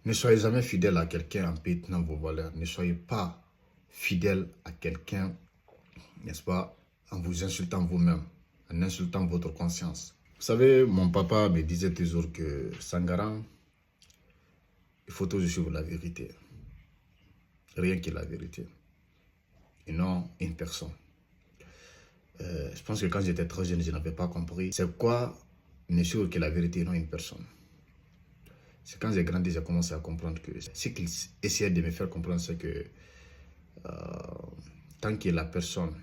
Ne soyez jamais fidèle à quelqu'un en pétinant vos valeurs. Ne soyez pas fidèle à quelqu'un, n'est-ce pas, en vous insultant vous-même, en insultant votre conscience. Vous savez, mon papa me disait toujours que Sangaran, il faut toujours suivre la vérité. Rien que la vérité. Et non une personne. Je pense que quand j'étais très jeune, je n'avais pas compris. C'est quoi ne suivre que la vérité et non une personne. C'est quand j'ai grandi, j'ai commencé à comprendre que ce qu'ils essayaient de me faire comprendre, c'est que tant que la personne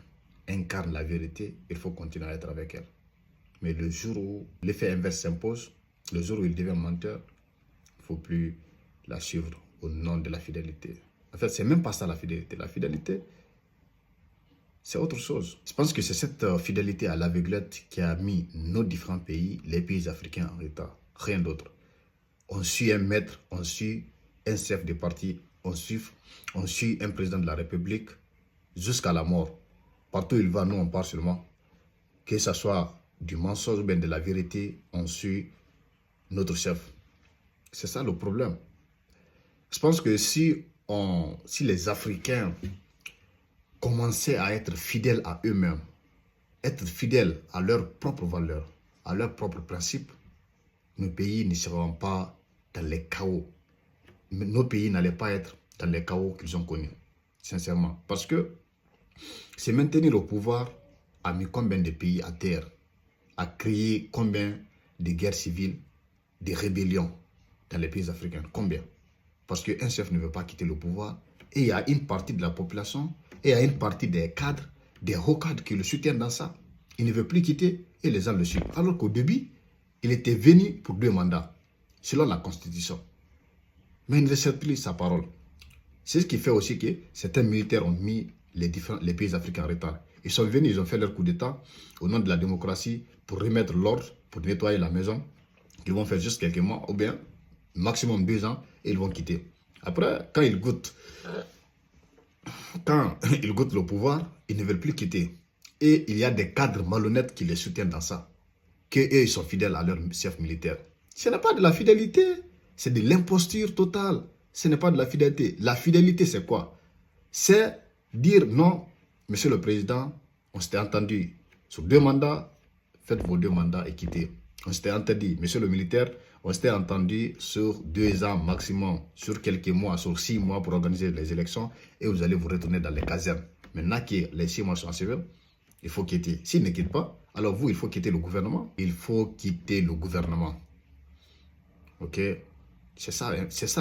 incarne la vérité, il faut continuer à être avec elle. Mais le jour où l'effet inverse s'impose, le jour où il devient menteur, il ne faut plus la suivre au nom de la fidélité. En fait, c'est même pas ça la fidélité. La fidélité, c'est autre chose. Je pense que c'est cette fidélité à l'aveuglette qui a mis nos différents pays, les pays africains en retard. Rien d'autre. On suit un maître, on suit un chef de parti, on suit un président de la République jusqu'à la mort. Partout où il va, nous on parle seulement. Que ce soit du mensonge ou bien de la vérité, on suit notre chef. C'est ça le problème. Je pense que si les Africains commençaient à être fidèles à eux-mêmes, être fidèles à leurs propres valeurs, à leurs propres principes, nos pays ne seront pas dans les chaos. Nos pays n'allaient pas être dans les chaos qu'ils ont connus, sincèrement. Parce que se maintenir au pouvoir a mis combien de pays à terre, a créé combien de guerres civiles, de rébellions dans les pays africains. Combien? Parce qu'un chef ne veut pas quitter le pouvoir et il y a une partie de la population et il y a une partie des cadres, des hauts cadres qui le soutiennent dans ça. Il ne veut plus quitter et les gens le suivent. Alors qu'au début, il était venu pour 2 mandats, selon la Constitution. Mais il ne respecte plus sa parole. C'est ce qui fait aussi que certains militaires ont mis les pays africains en retard. Ils sont venus, ils ont fait leur coup d'État au nom de la démocratie pour remettre l'ordre, pour nettoyer la maison. Ils vont faire juste quelques mois ou bien maximum 2 ans et ils vont quitter. Après, quand ils goûtent le pouvoir, ils ne veulent plus quitter. Et il y a des cadres malhonnêtes qui les soutiennent dans ça. Qu'eux, ils sont fidèles à leur chef militaire. Ce n'est pas de la fidélité, c'est de l'imposture totale. Ce n'est pas de la fidélité. La fidélité, c'est quoi? C'est dire non, monsieur le président, on s'était entendu sur 2 mandats, faites vos 2 mandats et quittez. On s'était entendu, monsieur le militaire, on s'était entendu sur 2 ans maximum, sur quelques mois, sur 6 mois pour organiser les élections et vous allez vous retourner dans les casernes. Maintenant que les 6 mois sont achevés, il faut quitter. S'il ne quitte pas, alors vous, il faut quitter le gouvernement. Il faut quitter le gouvernement. Ok? C'est ça, hein? C'est ça.